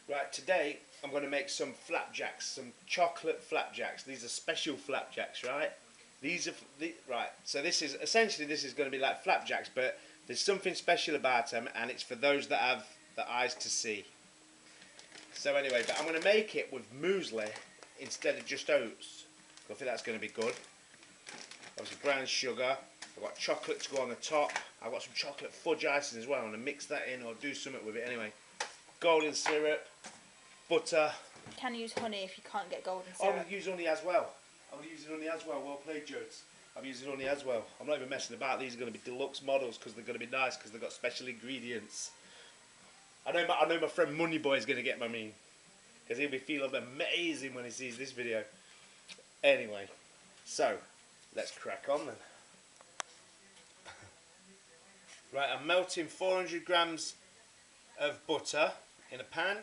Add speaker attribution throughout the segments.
Speaker 1: Right, today I'm going to make some flapjacks, some chocolate flapjacks. These are special flapjacks, right? These are right. So this is essentially this is going to be like flapjacks, but there's something special about them, and it's for those that have the eyes to see. So anyway, but I'm going to make it with muesli instead of just oats. I think that's going to be good. Obviously brown sugar. I've got chocolate to go on the top. I've got some chocolate fudge icing as well. I'm going to mix that in or do something with it anyway. Golden syrup, butter.
Speaker 2: You can use honey if you can't get golden
Speaker 1: Oh,
Speaker 2: syrup.
Speaker 1: I'm going to use honey as well. I'm going to use honey as well. Well played, Jodes. I'm using honey as well. I'm not even messing about. These are going to be deluxe models because they're going to be nice because they've got special ingredients. I know my friend Moneyboy is going to get my mean because he'll be feeling amazing when he sees this video. Anyway, so let's crack on then. Right, I'm melting 400 grams of butter in a pan.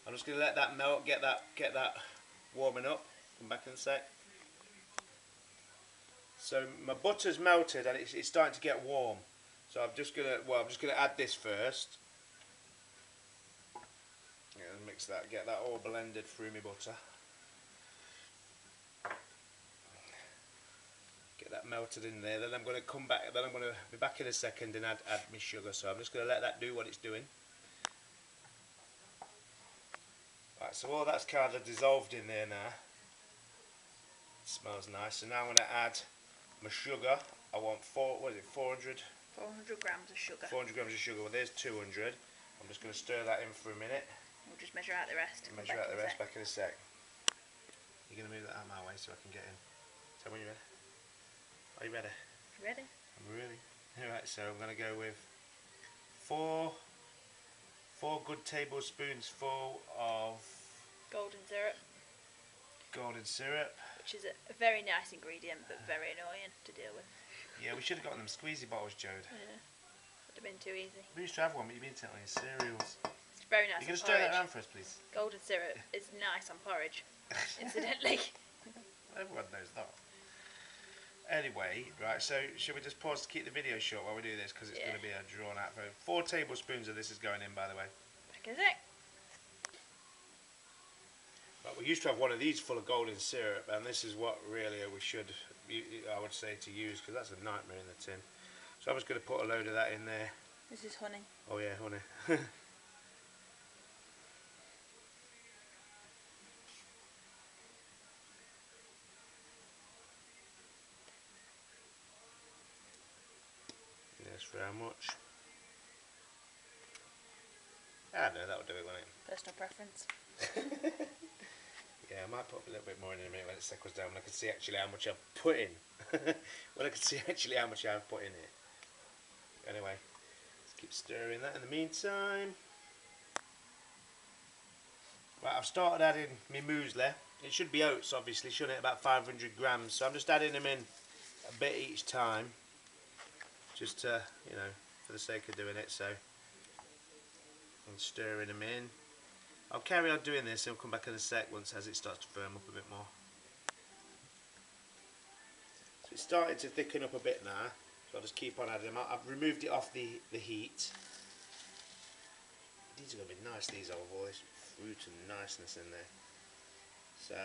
Speaker 1: I'm just going to let that melt, get that warming up. Come back in a sec. So my butter's melted and it's starting to get warm. So I'm just gonna add this first. Yeah, mix that, get that all blended through my butter. Get that melted in there. Then I'm going to come back. Then I'm going to be back in a second and add my sugar. So I'm just going to let that do what it's doing. Right, so all that's kind of dissolved in there now. It smells nice. So now I'm going to add my sugar. I want 400?
Speaker 2: 400 grams of sugar.
Speaker 1: 400 grams of sugar. Well, there's 200. I'm just going to stir that in for a minute.
Speaker 2: We'll just measure out the rest.
Speaker 1: Measure out the rest back in a sec. You're going to move that out of my way so I can get in. Tell me when you're ready. Are you ready?
Speaker 2: Ready?
Speaker 1: I'm ready. Alright, so I'm going to go with four good tablespoons full of
Speaker 2: golden syrup.
Speaker 1: Golden syrup.
Speaker 2: Which is a very nice ingredient, but very annoying to deal with.
Speaker 1: Yeah, we should have gotten them squeezy bottles, Jode.
Speaker 2: Yeah, would have been too easy.
Speaker 1: We used to have one, but you've been telling me cereals.
Speaker 2: It's very nice.
Speaker 1: You can stir that around for us, please.
Speaker 2: Golden syrup is nice on porridge, incidentally.
Speaker 1: Everyone knows that. Anyway, right, so should we just pause to keep the video short while we do this, because it's going to be a drawn out photo. 4 tablespoons of this is going in, by the way.
Speaker 2: Back in a sec.
Speaker 1: Right, we used to have one of these full of golden syrup, and this is what really we should, I would say, to use, because that's a nightmare in the tin. So I'm just going to put a load of that in there.
Speaker 2: This is honey.
Speaker 1: Oh yeah, honey. Yes, for how much? I don't know, that'll do it, won't it?
Speaker 2: Personal preference.
Speaker 1: Yeah, I might put a little bit more in a minute when it settles down, when I can see actually how much I've put in. When I can see actually how much I've put in here. Anyway, let's keep stirring that in the meantime. Right, I've started adding my muesli. It should be oats, obviously, shouldn't it? About 500 grams. So I'm just adding them in a bit each time. Just to, you know, for the sake of doing it, so I'm stirring them in. I'll carry on doing this and I'll come back in a sec once as it starts to firm up a bit more. So it's starting to thicken up a bit now, so I'll just keep on adding them. I've removed it off the heat. These are going to be nice, these are, with all this fruit and niceness in there. So,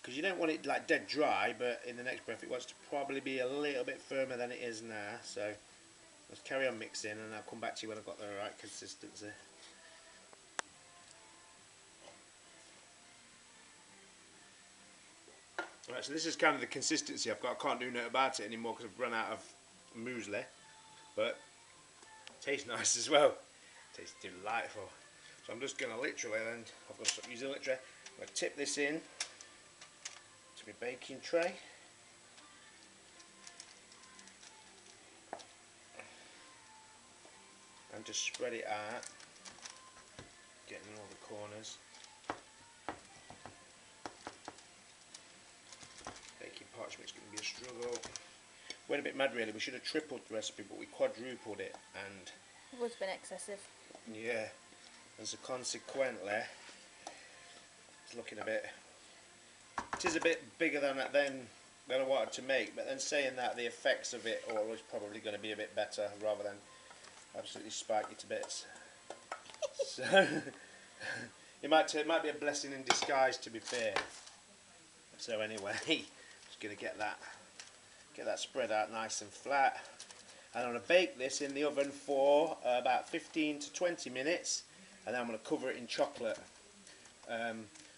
Speaker 1: because you don't want it like dead dry, but in the next breath it wants to probably be a little bit firmer than it is now. So let's carry on mixing and I'll come back to you when I've got the right consistency. Right, so this is kind of the consistency I've got. I can't do nothing about it anymore because I've run out of muesli, but it tastes nice as well. It tastes delightful. So I'm just going to literally, and I've got to stop using literally, I'm going to tip this in to my baking tray. And just spread it out, getting in all the corners. Baking parchment's going to be a struggle. Went a bit mad really, we should have tripled the recipe, but we quadrupled it, and
Speaker 2: It would have been excessive.
Speaker 1: yeah, and so consequently it's looking a bit, it is a bit bigger than I wanted to make, but then saying that, the effects of it all is probably going to be a bit better rather than absolutely spike you to bits. So it might be a blessing in disguise, to be fair. So anyway, just gonna get that spread out nice and flat. And I'm going to bake this in the oven for about 15 to 20 minutes, and then I'm going to cover it in chocolate.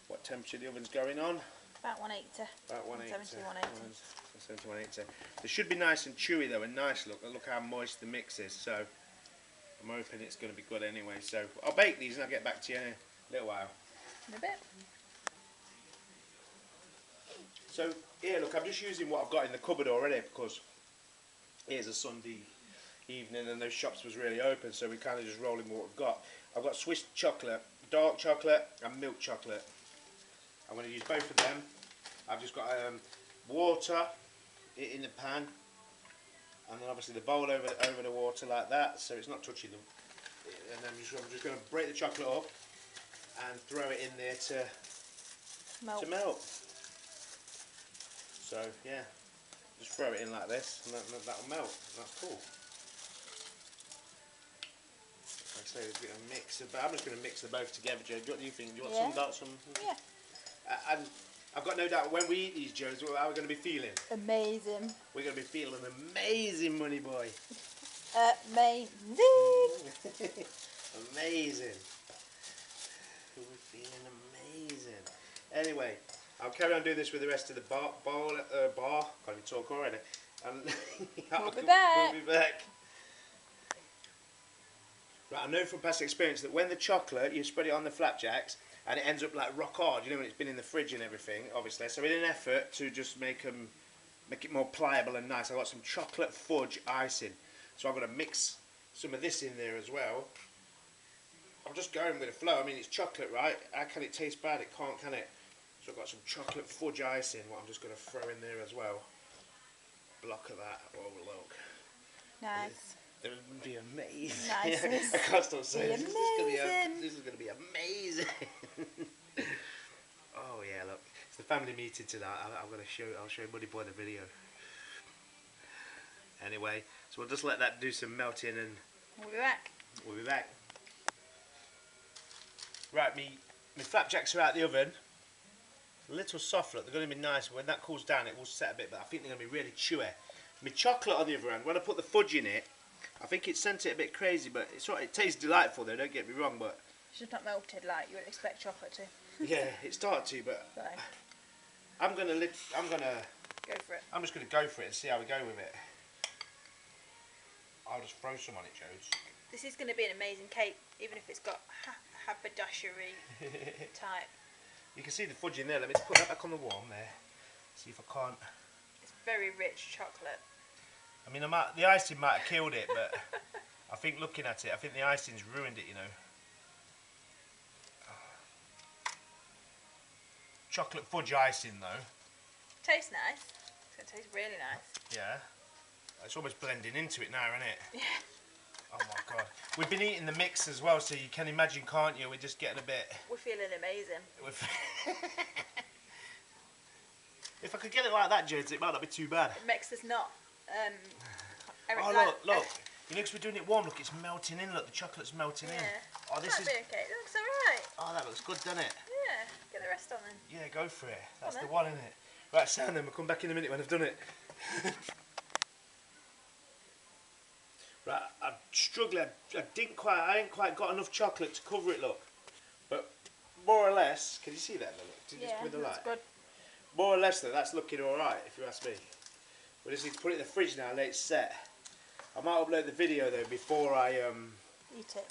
Speaker 1: What temperature the oven's going on?
Speaker 2: About 180.
Speaker 1: About 180.
Speaker 2: 170, 180.
Speaker 1: 170, 180. They should be nice and chewy though, and nice. Look how moist the mix is. So I'm hoping it's going to be good anyway. So I'll bake these and I'll get back to you in a little while.
Speaker 2: In a bit.
Speaker 1: So here, look, I'm just using what I've got in the cupboard already, because here's a Sunday evening and those shops was really open, so we kind of just rolling what we've got. I've got Swiss chocolate, dark chocolate and milk chocolate. I'm going to use both of them. I've just got water in the pan, and then obviously the bowl over the water like that, so it's not touching them. And then I'm just going to break the chocolate up and throw it in there to melt. So yeah, just throw it in like this, and that'll melt. That's cool. Like I say, there's a bit of a mix. I'm just going to mix them both together, Joe. What do you think? Do you want some?
Speaker 2: Yeah.
Speaker 1: And I've got no doubt when we eat these, Joes, how we're going to be feeling.
Speaker 2: Amazing.
Speaker 1: We're going to be feeling amazing, money boy.
Speaker 2: Amazing.
Speaker 1: Amazing. We're feeling amazing. Anyway, I'll carry on doing this with the rest of the bar. Can't even talk already. And
Speaker 2: We'll be back.
Speaker 1: We'll be back. Right, I know from past experience that when the chocolate, you spread it on the flapjacks, and it ends up like rock hard, you know, when it's been in the fridge and everything, obviously. So in an effort to just make it more pliable and nice, I've got some chocolate fudge icing. So I'm going to mix some of this in there as well. I'm just going with the flow. I mean, it's chocolate, right? How can it taste bad? It can't, can it? So I've got some chocolate fudge icing, what I'm just going to throw in there as well. Block of that. Oh, look.
Speaker 2: Nice.
Speaker 1: It would be amazing.
Speaker 2: Nice.
Speaker 1: I can't stop saying
Speaker 2: this
Speaker 1: is going to be amazing. Oh yeah, look, it's the family meeting tonight. I'll show Buddy Boy the video. Anyway, so we'll just let that do some melting, and
Speaker 2: We'll be back.
Speaker 1: we'll be back. Right, me flapjacks are out the oven. A little soft, look. They're going to be nice. When that cools down, it will set a bit, but I think they're going to be really chewy. My chocolate, on the other hand, when I put the fudge in it, I think it sent it a bit crazy, but it's right. It tastes delightful though. Don't get me wrong, but
Speaker 2: It's just not melted like you would expect chocolate to.
Speaker 1: yeah, it started to. But
Speaker 2: So,
Speaker 1: I'm gonna
Speaker 2: go for it.
Speaker 1: I'm just gonna go for it and see how we go with it. I'll just throw some on it, Jodes.
Speaker 2: This is going to be an amazing cake, even if it's got haberdashery type.
Speaker 1: You can see the fudge in there. Let me just put that back on the warm there. See if I can't.
Speaker 2: It's very rich chocolate.
Speaker 1: I mean, the icing might have killed it, but I think looking at it, I think the icing's ruined it, you know. Chocolate fudge icing, though.
Speaker 2: Tastes nice. It's going to taste really nice.
Speaker 1: Yeah. It's almost blending into it now, isn't it?
Speaker 2: Yeah.
Speaker 1: Oh my god. We've been eating the mix as well, so you can imagine, can't you? We're just getting a bit...
Speaker 2: We're feeling amazing.
Speaker 1: If I could get it like that, James, it might not be too bad.
Speaker 2: It makes us not.
Speaker 1: Oh, look. You know, because we're doing it warm, look, it's melting in. Look, the chocolate's melting in. Oh, this
Speaker 2: Might be okay. It looks alright.
Speaker 1: Oh, that looks good, doesn't it?
Speaker 2: Yeah. Get the rest on then.
Speaker 1: Yeah, go for it. That's
Speaker 2: On
Speaker 1: the
Speaker 2: then.
Speaker 1: one, isn't it? Right, sound then. We'll come back in a minute when I've done it. Right, I'm struggling. I ain't quite got enough chocolate to cover it, look. But more or less, can you see that, look?
Speaker 2: Yeah,
Speaker 1: with the
Speaker 2: that's
Speaker 1: light?
Speaker 2: good.
Speaker 1: More or less, though, that's looking alright, if you ask me. We just need to put it in the fridge now and let it set. I might upload the video though before I
Speaker 2: Eat it.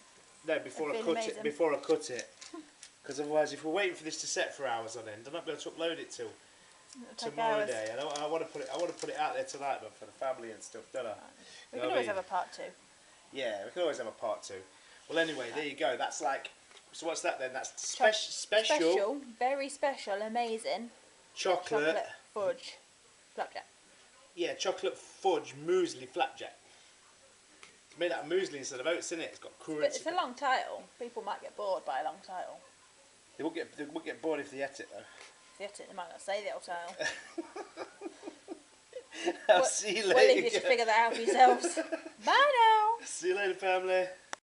Speaker 1: no, before I
Speaker 2: It'd
Speaker 1: cut
Speaker 2: be
Speaker 1: it.
Speaker 2: amazing.
Speaker 1: Before I cut it, because otherwise, if we're waiting for this to set for hours on end, I'm not going to upload it till
Speaker 2: It'll take
Speaker 1: tomorrow
Speaker 2: hours.
Speaker 1: day. I want to put it. I want to put it out there tonight, but for the family and stuff, don't I?
Speaker 2: We
Speaker 1: You
Speaker 2: can
Speaker 1: know what I
Speaker 2: always
Speaker 1: mean?
Speaker 2: have a part 2.
Speaker 1: Yeah, we can always have a part 2. Well, anyway, there you go. That's like. So what's that then? That's
Speaker 2: Special, very special, amazing
Speaker 1: chocolate.
Speaker 2: fudge flapjack.
Speaker 1: Yeah, chocolate fudge muesli flapjack. It's made out of muesli instead of oats, isn't it? It's got
Speaker 2: But
Speaker 1: currants.
Speaker 2: it's a long title. People might get bored by a long title.
Speaker 1: They won't get bored if they ate it though.
Speaker 2: If they have to, they might not say the old title.
Speaker 1: I'll see you later.
Speaker 2: We'll leave you to figure that out for yourselves. Bye now.
Speaker 1: See you later, family.